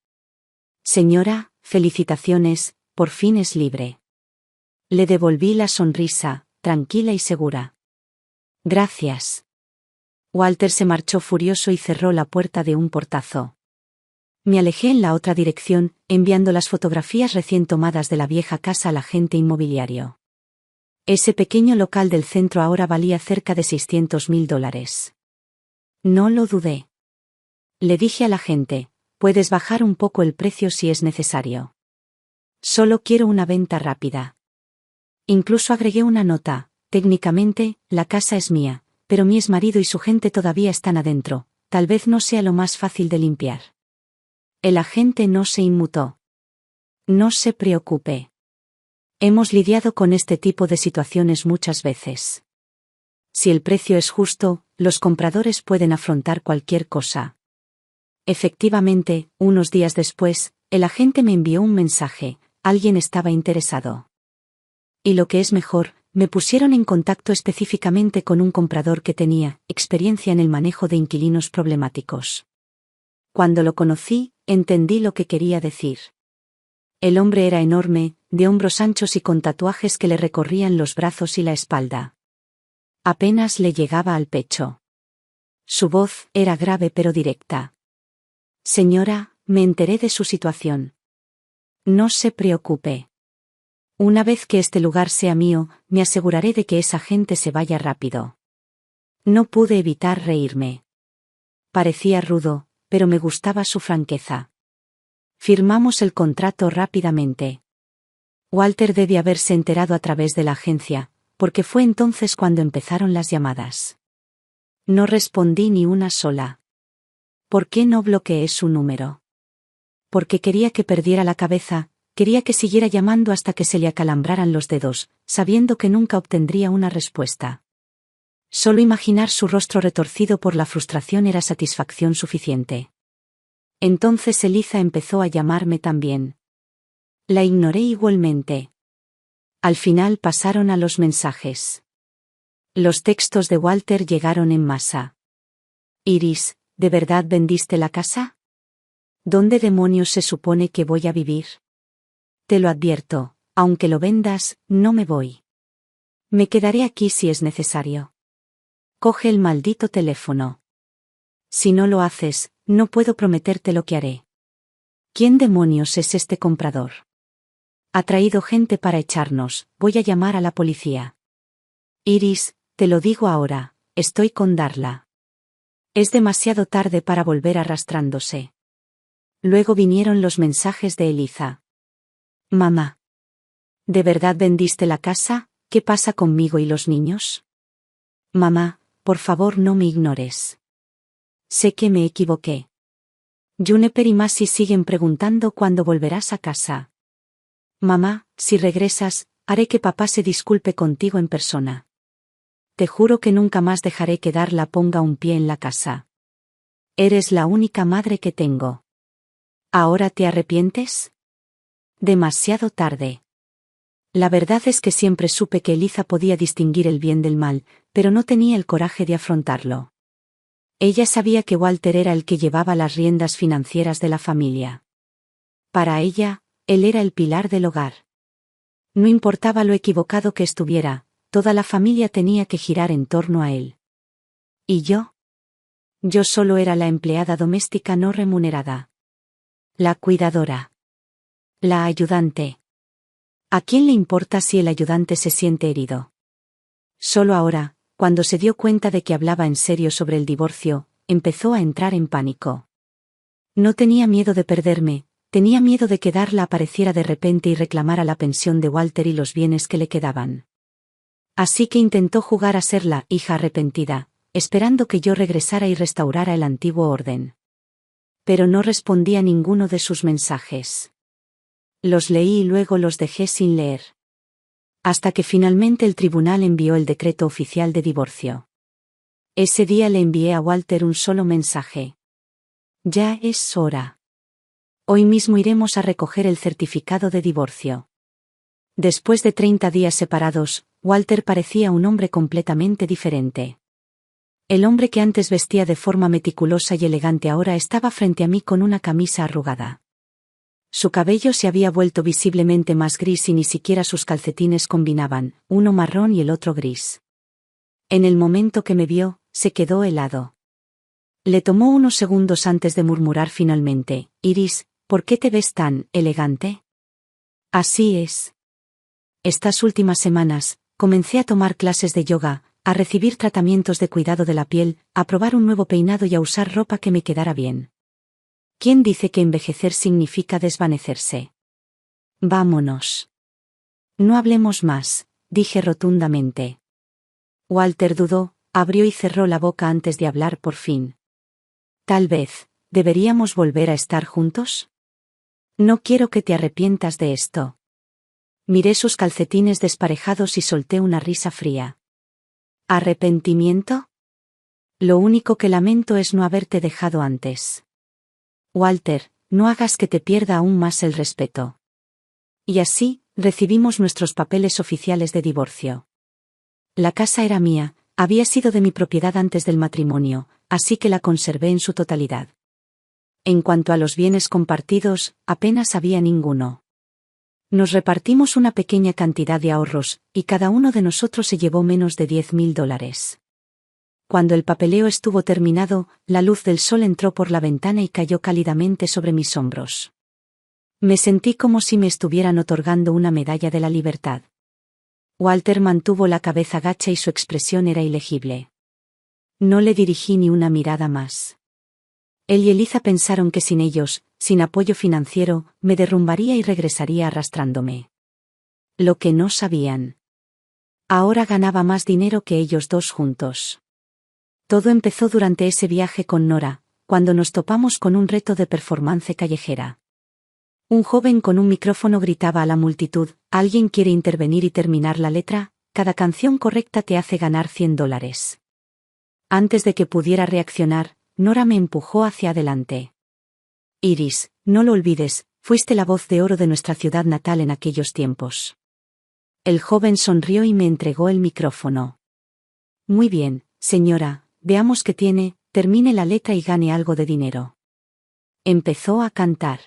Señora, felicitaciones, por fin es libre. Le devolví la sonrisa, tranquila y segura. Gracias. Walter se marchó furioso y cerró la puerta de un portazo. Me alejé en la otra dirección, enviando las fotografías recién tomadas de la vieja casa al agente inmobiliario. Ese pequeño local del centro ahora valía cerca de $600.000. No lo dudé. Le dije al agente, puedes bajar un poco el precio si es necesario. Solo quiero una venta rápida. Incluso agregué una nota, técnicamente, la casa es mía, pero mi exmarido y su gente todavía están adentro, tal vez no sea lo más fácil de limpiar. El agente no se inmutó. No se preocupe. Hemos lidiado con este tipo de situaciones muchas veces. Si el precio es justo, los compradores pueden afrontar cualquier cosa. Efectivamente, unos días después, el agente me envió un mensaje, alguien estaba interesado. Y lo que es mejor, me pusieron en contacto específicamente con un comprador que tenía experiencia en el manejo de inquilinos problemáticos. Cuando lo conocí, entendí lo que quería decir. El hombre era enorme, de hombros anchos y con tatuajes que le recorrían los brazos y la espalda. Apenas le llegaba al pecho. Su voz era grave pero directa. Señora, me enteré de su situación. No se preocupe. Una vez que este lugar sea mío, me aseguraré de que esa gente se vaya rápido. No pude evitar reírme. Parecía rudo, pero me gustaba su franqueza. Firmamos el contrato rápidamente. Walter debe haberse enterado a través de la agencia, porque fue entonces cuando empezaron las llamadas. No respondí ni una sola. ¿Por qué no bloqueé su número? Porque quería que perdiera la cabeza, quería que siguiera llamando hasta que se le acalambraran los dedos, sabiendo que nunca obtendría una respuesta. Solo imaginar su rostro retorcido por la frustración era satisfacción suficiente. Entonces Eliza empezó a llamarme también. La ignoré igualmente. Al final pasaron a los mensajes. Los textos de Walter llegaron en masa. Iris, ¿de verdad vendiste la casa? ¿Dónde demonios se supone que voy a vivir? Te lo advierto, aunque lo vendas, no me voy. Me quedaré aquí si es necesario. Coge el maldito teléfono. Si no lo haces, no puedo prometerte lo que haré. ¿Quién demonios es este comprador? Ha traído gente para echarnos, voy a llamar a la policía. Iris, te lo digo ahora, estoy con Darla. Es demasiado tarde para volver arrastrándose. Luego vinieron los mensajes de Eliza. Mamá. ¿De verdad vendiste la casa? ¿Qué pasa conmigo y los niños? Mamá, por favor no me ignores. Sé que me equivoqué. Juniper y Masi siguen preguntando cuándo volverás a casa. Mamá, si regresas, haré que papá se disculpe contigo en persona. Te juro que nunca más dejaré que Darla ponga un pie en la casa. Eres la única madre que tengo. ¿Ahora te arrepientes? Demasiado tarde. La verdad es que siempre supe que Eliza podía distinguir el bien del mal, pero no tenía el coraje de afrontarlo. Ella sabía que Walter era el que llevaba las riendas financieras de la familia. Para ella, él era el pilar del hogar. No importaba lo equivocado que estuviera, toda la familia tenía que girar en torno a él. ¿Y yo? Yo solo era la empleada doméstica no remunerada. La cuidadora. La ayudante. ¿A quién le importa si el ayudante se siente herido? Solo ahora, cuando se dio cuenta de que hablaba en serio sobre el divorcio, empezó a entrar en pánico. No tenía miedo de perderme, tenía miedo de que Darla apareciera de repente y reclamara la pensión de Walter y los bienes que le quedaban. Así que intentó jugar a ser la hija arrepentida, esperando que yo regresara y restaurara el antiguo orden. Pero no respondí a ninguno de sus mensajes. Los leí y luego los dejé sin leer. Hasta que finalmente el tribunal envió el decreto oficial de divorcio. Ese día le envié a Walter un solo mensaje. Ya es hora. Hoy mismo iremos a recoger el certificado de divorcio. Después de 30 días separados, Walter parecía un hombre completamente diferente. El hombre que antes vestía de forma meticulosa y elegante ahora estaba frente a mí con una camisa arrugada. Su cabello se había vuelto visiblemente más gris y ni siquiera sus calcetines combinaban, uno marrón y el otro gris. En el momento que me vio, se quedó helado. Le tomó unos segundos antes de murmurar finalmente: Iris, ¿por qué te ves tan elegante? Así es. Estas últimas semanas, comencé a tomar clases de yoga, a recibir tratamientos de cuidado de la piel, a probar un nuevo peinado y a usar ropa que me quedara bien. ¿Quién dice que envejecer significa desvanecerse? Vámonos. No hablemos más, dije rotundamente. Walter dudó, abrió y cerró la boca antes de hablar por fin. Tal vez, ¿deberíamos volver a estar juntos? No quiero que te arrepientas de esto. Miré sus calcetines desparejados y solté una risa fría. ¿Arrepentimiento? Lo único que lamento es no haberte dejado antes. Walter, no hagas que te pierda aún más el respeto. Y así, recibimos nuestros papeles oficiales de divorcio. La casa era mía, había sido de mi propiedad antes del matrimonio, así que la conservé en su totalidad. En cuanto a los bienes compartidos, apenas había ninguno. Nos repartimos una pequeña cantidad de ahorros, y cada uno de nosotros se llevó menos de $10,000. Cuando el papeleo estuvo terminado, la luz del sol entró por la ventana y cayó cálidamente sobre mis hombros. Me sentí como si me estuvieran otorgando una medalla de la libertad. Walter mantuvo la cabeza gacha y su expresión era ilegible. No le dirigí ni una mirada más. Él y Eliza pensaron que sin ellos, sin apoyo financiero, me derrumbaría y regresaría arrastrándome. Lo que no sabían. Ahora ganaba más dinero que ellos dos juntos. Todo empezó durante ese viaje con Nora, cuando nos topamos con un reto de performance callejera. Un joven con un micrófono gritaba a la multitud: ¿alguien quiere intervenir y terminar la letra? Cada canción correcta te hace ganar $100. Antes de que pudiera reaccionar, Nora me empujó hacia adelante. Iris, no lo olvides, fuiste la voz de oro de nuestra ciudad natal en aquellos tiempos. El joven sonrió y me entregó el micrófono. Muy bien, señora, veamos qué tiene, termine la letra y gane algo de dinero. Empezó a cantar.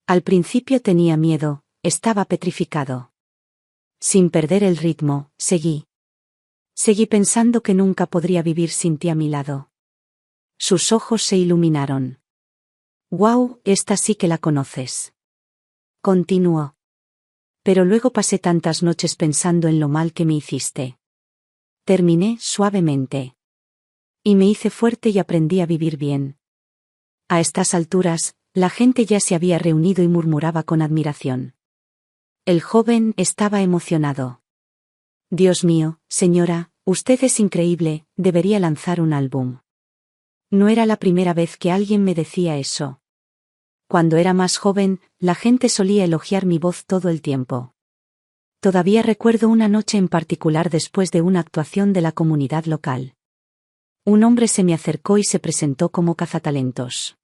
Al principio tenía miedo, estaba petrificado. Sin perder el ritmo, seguí. Seguí pensando que nunca podría vivir sin ti a mi lado. Sus ojos se iluminaron. «Guau, esta sí que la conoces». Continuó. Pero luego pasé tantas noches pensando en lo mal que me hiciste. Terminé suavemente. Y me hice fuerte y aprendí a vivir bien. A estas alturas, la gente ya se había reunido y murmuraba con admiración. El joven estaba emocionado. Dios mío, señora, usted es increíble, debería lanzar un álbum. No era la primera vez que alguien me decía eso. Cuando era más joven, la gente solía elogiar mi voz todo el tiempo. Todavía recuerdo una noche en particular después de una actuación de la comunidad local. Un hombre se me acercó y se presentó como cazatalentos.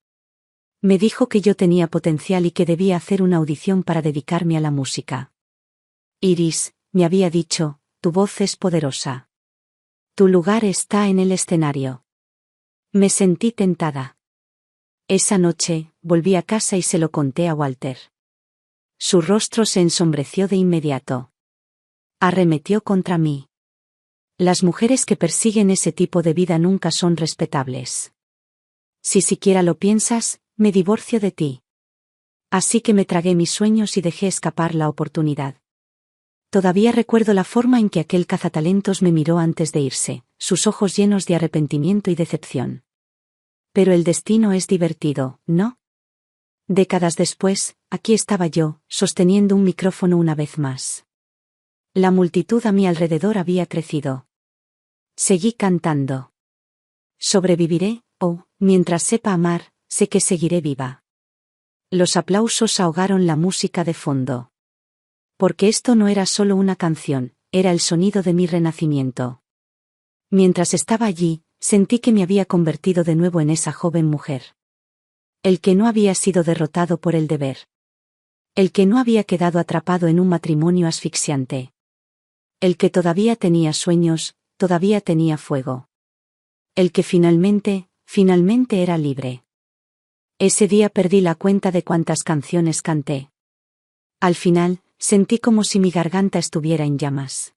Me dijo que yo tenía potencial y que debía hacer una audición para dedicarme a la música. Iris, me había dicho, tu voz es poderosa. Tu lugar está en el escenario. Me sentí tentada. Esa noche, volví a casa y se lo conté a Walter. Su rostro se ensombreció de inmediato. Arremetió contra mí. Las mujeres que persiguen ese tipo de vida nunca son respetables. Si siquiera lo piensas, me divorcio de ti. Así que me tragué mis sueños y dejé escapar la oportunidad. Todavía recuerdo la forma en que aquel cazatalentos me miró antes de irse, sus ojos llenos de arrepentimiento y decepción. Pero el destino es divertido, ¿no? Décadas después, aquí estaba yo, sosteniendo un micrófono una vez más. La multitud a mi alrededor había crecido. Seguí cantando. Sobreviviré, mientras sepa amar, sé que seguiré viva. Los aplausos ahogaron la música de fondo. Porque esto no era solo una canción, era el sonido de mi renacimiento. Mientras estaba allí, sentí que me había convertido de nuevo en esa joven mujer. El que no había sido derrotado por el deber. El que no había quedado atrapado en un matrimonio asfixiante. El que todavía tenía sueños, todavía tenía fuego. El que finalmente era libre. Ese día perdí la cuenta de cuántas canciones canté. Al final, sentí como si mi garganta estuviera en llamas.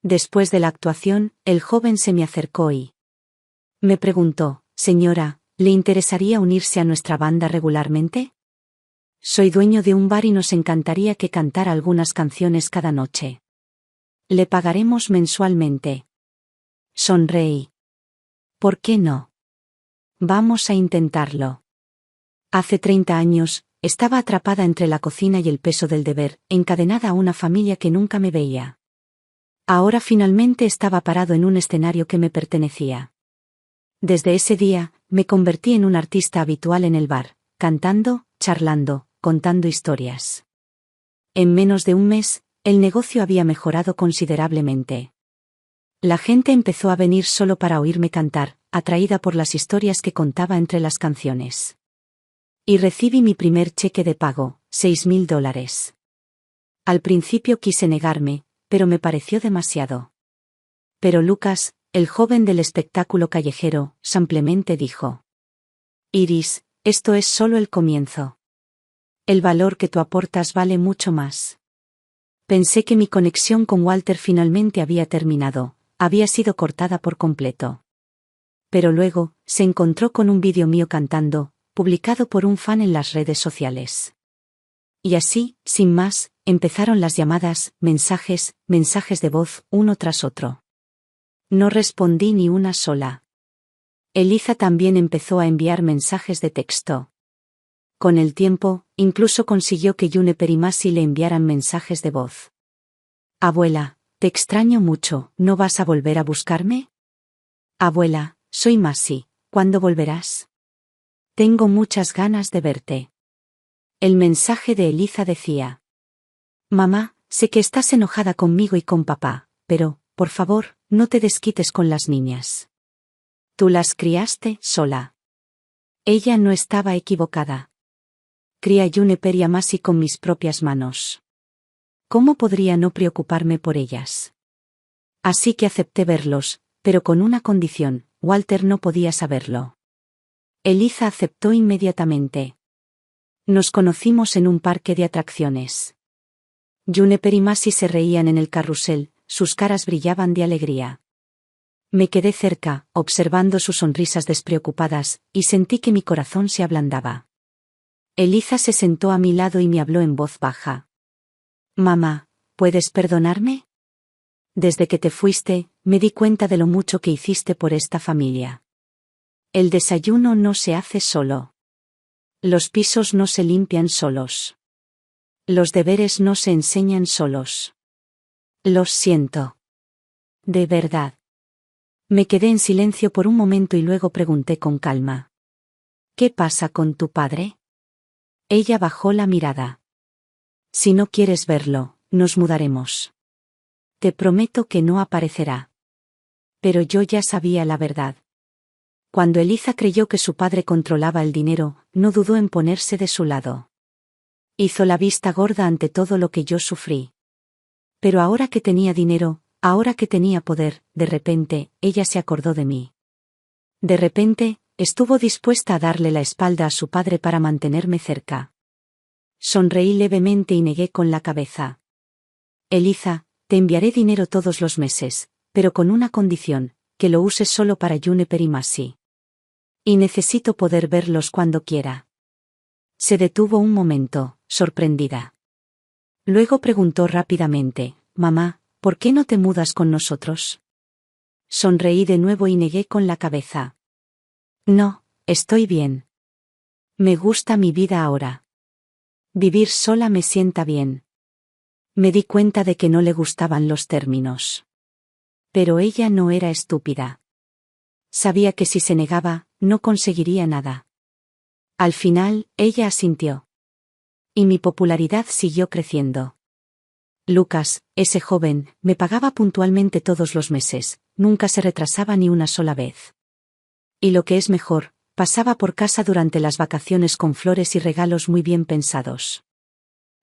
Después de la actuación, el joven se me acercó y me preguntó: «Señora, ¿le interesaría unirse a nuestra banda regularmente? Soy dueño de un bar y nos encantaría que cantara algunas canciones cada noche. Le pagaremos mensualmente». Sonreí. ¿Por qué no? Vamos a intentarlo. Hace 30 años, estaba atrapada entre la cocina y el peso del deber, encadenada a una familia que nunca me veía. Ahora finalmente estaba parado en un escenario que me pertenecía. Desde ese día, me convertí en un artista habitual en el bar, cantando, charlando, contando historias. En menos de un mes, el negocio había mejorado considerablemente. La gente empezó a venir solo para oírme cantar, atraída por las historias que contaba entre las canciones. Y recibí mi primer cheque de pago, $6.000. Al principio quise negarme, pero me pareció demasiado. Pero Lucas, el joven del espectáculo callejero, simplemente dijo: «Iris, esto es solo el comienzo. El valor que tú aportas vale mucho más». Pensé que mi conexión con Walter finalmente había terminado, había sido cortada por completo. Pero luego, se encontró con un vídeo mío cantando, publicado por un fan en las redes sociales. Y así, sin más, empezaron las llamadas, mensajes de voz, uno tras otro. No respondí ni una sola. Eliza también empezó a enviar mensajes de texto. Con el tiempo, incluso consiguió que Juniper y Masi le enviaran mensajes de voz. «Abuela, te extraño mucho, ¿no vas a volver a buscarme? Abuela, soy Masi, ¿cuándo volverás? Tengo muchas ganas de verte». El mensaje de Eliza decía: «Mamá, sé que estás enojada conmigo y con papá, pero, por favor, no te desquites con las niñas. Tú las criaste sola». Ella no estaba equivocada. Crié a Juniper y a Masi con mis propias manos. ¿Cómo podría no preocuparme por ellas? Así que acepté verlos, pero con una condición: Walter no podía saberlo. Eliza aceptó inmediatamente. Nos conocimos en un parque de atracciones. Juniper y Masi se reían en el carrusel, sus caras brillaban de alegría. Me quedé cerca, observando sus sonrisas despreocupadas, y sentí que mi corazón se ablandaba. Eliza se sentó a mi lado y me habló en voz baja. «Mamá, ¿puedes perdonarme? Desde que te fuiste, me di cuenta de lo mucho que hiciste por esta familia. El desayuno no se hace solo. Los pisos no se limpian solos. Los deberes no se enseñan solos. Los siento. De verdad». Me quedé en silencio por un momento y luego pregunté con calma: «¿Qué pasa con tu padre?» Ella bajó la mirada. «Si no quieres verlo, nos mudaremos. Te prometo que no aparecerá». Pero yo ya sabía la verdad. Cuando Eliza creyó que su padre controlaba el dinero, no dudó en ponerse de su lado. Hizo la vista gorda ante todo lo que yo sufrí. Pero ahora que tenía dinero, ahora que tenía poder, de repente, ella se acordó de mí. De repente, estuvo dispuesta a darle la espalda a su padre para mantenerme cerca. Sonreí levemente y negué con la cabeza. «Eliza, te enviaré dinero todos los meses, pero con una condición: que lo uses solo para Juniper y Masi. Y necesito poder verlos cuando quiera». Se detuvo un momento, sorprendida. Luego preguntó rápidamente: «Mamá, ¿por qué no te mudas con nosotros?» Sonreí de nuevo y negué con la cabeza. «No, estoy bien. Me gusta mi vida ahora. Vivir sola me sienta bien». Me di cuenta de que no le gustaban los términos. Pero ella no era estúpida. Sabía que si se negaba, no conseguiría nada. Al final, ella asintió. Y mi popularidad siguió creciendo. Lucas, ese joven, me pagaba puntualmente todos los meses, nunca se retrasaba ni una sola vez. Y lo que es mejor, pasaba por casa durante las vacaciones con flores y regalos muy bien pensados.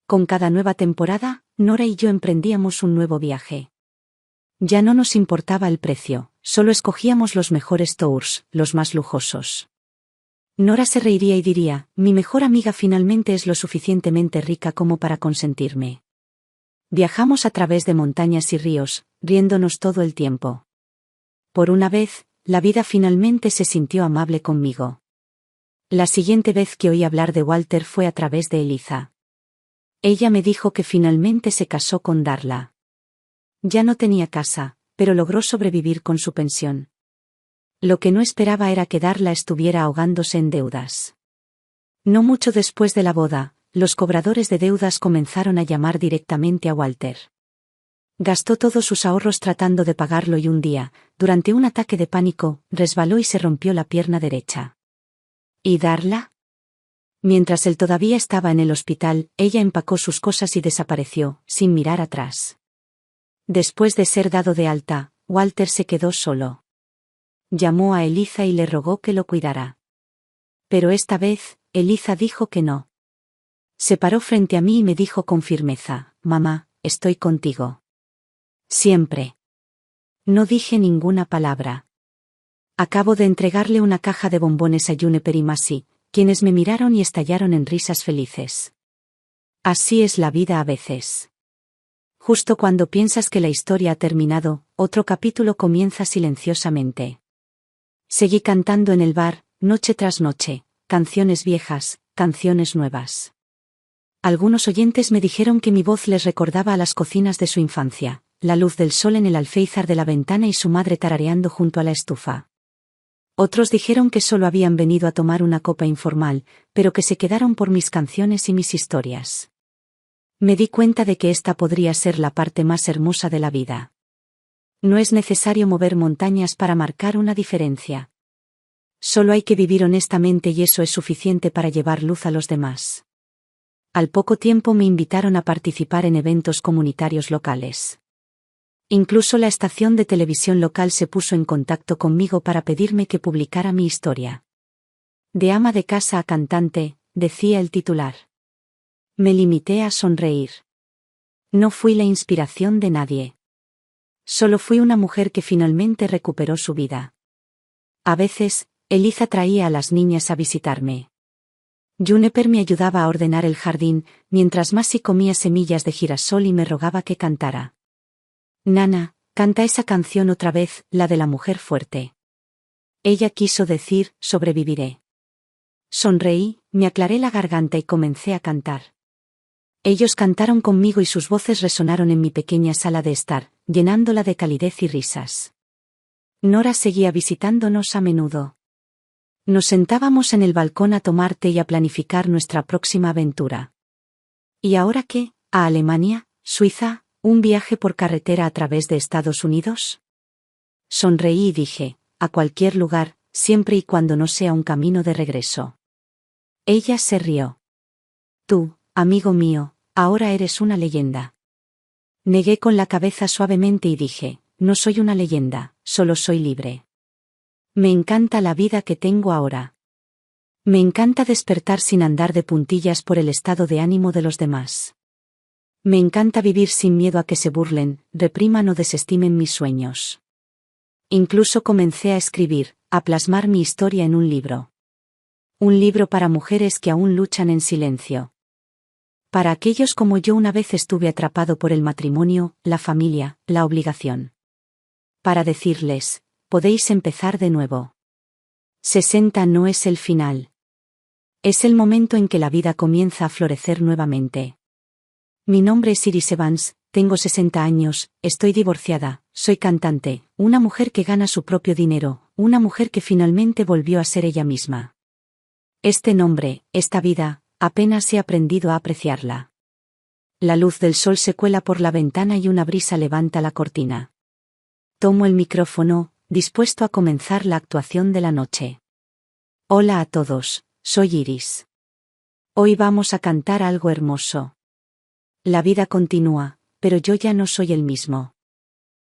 Con cada nueva temporada, Nora y yo emprendíamos un nuevo viaje. Ya no nos importaba el precio, solo escogíamos los mejores tours, los más lujosos. Nora se reiría y diría, mi mejor amiga finalmente es lo suficientemente rica como para consentirme. Viajamos a través de montañas y ríos, riéndonos todo el tiempo. Por una vez, la vida finalmente se sintió amable conmigo. La siguiente vez que oí hablar de Walter fue a través de Eliza. Ella me dijo que finalmente se casó con Darla. Ya no tenía casa, pero logró sobrevivir con su pensión. Lo que no esperaba era que Darla estuviera ahogándose en deudas. No mucho después de la boda, los cobradores de deudas comenzaron a llamar directamente a Walter. Gastó todos sus ahorros tratando de pagarlo y un día, durante un ataque de pánico, resbaló y se rompió la pierna derecha. ¿Y Darla? Mientras él todavía estaba en el hospital, ella empacó sus cosas y desapareció, sin mirar atrás. Después de ser dado de alta, Walter se quedó solo. Llamó a Eliza y le rogó que lo cuidara. Pero esta vez, Eliza dijo que no. Se paró frente a mí y me dijo con firmeza, mamá, estoy contigo. Siempre. No dije ninguna palabra. Acabo de entregarle una caja de bombones a Juniper y Masi, quienes me miraron y estallaron en risas felices. Así es la vida a veces. Justo cuando piensas que la historia ha terminado, otro capítulo comienza silenciosamente. Seguí cantando en el bar, noche tras noche, canciones viejas, canciones nuevas. Algunos oyentes me dijeron que mi voz les recordaba a las cocinas de su infancia, la luz del sol en el alféizar de la ventana y su madre tarareando junto a la estufa. Otros dijeron que solo habían venido a tomar una copa informal, pero que se quedaron por mis canciones y mis historias. Me di cuenta de que esta podría ser la parte más hermosa de la vida. No es necesario mover montañas para marcar una diferencia. Solo hay que vivir honestamente y eso es suficiente para llevar luz a los demás. Al poco tiempo me invitaron a participar en eventos comunitarios locales. Incluso la estación de televisión local se puso en contacto conmigo para pedirme que publicara mi historia. De ama de casa a cantante, decía el titular. Me limité a sonreír. No fui la inspiración de nadie. Solo fui una mujer que finalmente recuperó su vida. A veces, Eliza traía a las niñas a visitarme. Juniper me ayudaba a ordenar el jardín, mientras Masi comía semillas de girasol y me rogaba que cantara. Nana, canta esa canción otra vez, la de la mujer fuerte. Ella quiso decir, sobreviviré. Sonreí, me aclaré la garganta y comencé a cantar. Ellos cantaron conmigo y sus voces resonaron en mi pequeña sala de estar, llenándola de calidez y risas. Nora seguía visitándonos a menudo. Nos sentábamos en el balcón a tomar té y a planificar nuestra próxima aventura. ¿Y ahora qué? ¿A Alemania? ¿Suiza? ¿Un viaje por carretera a través de Estados Unidos? Sonreí y dije, a cualquier lugar, siempre y cuando no sea un camino de regreso. Ella se rió. Tú, amigo mío, ahora eres una leyenda. Negué con la cabeza suavemente y dije, no soy una leyenda, solo soy libre. Me encanta la vida que tengo ahora. Me encanta despertar sin andar de puntillas por el estado de ánimo de los demás. Me encanta vivir sin miedo a que se burlen, repriman o desestimen mis sueños. Incluso comencé a escribir, a plasmar mi historia en un libro. Un libro para mujeres que aún luchan en silencio. Para aquellos como yo una vez estuve atrapado por el matrimonio, la familia, la obligación. Para decirles, podéis empezar de nuevo. 60 no es el final. Es el momento en que la vida comienza a florecer nuevamente. Mi nombre es Iris Evans, tengo 60 años, estoy divorciada, soy cantante, una mujer que gana su propio dinero, una mujer que finalmente volvió a ser ella misma. Este nombre, esta vida, apenas he aprendido a apreciarla. La luz del sol se cuela por la ventana y una brisa levanta la cortina. Tomo el micrófono, dispuesto a comenzar la actuación de la noche. Hola a todos, soy Iris. Hoy vamos a cantar algo hermoso. La vida continúa, pero yo ya no soy el mismo.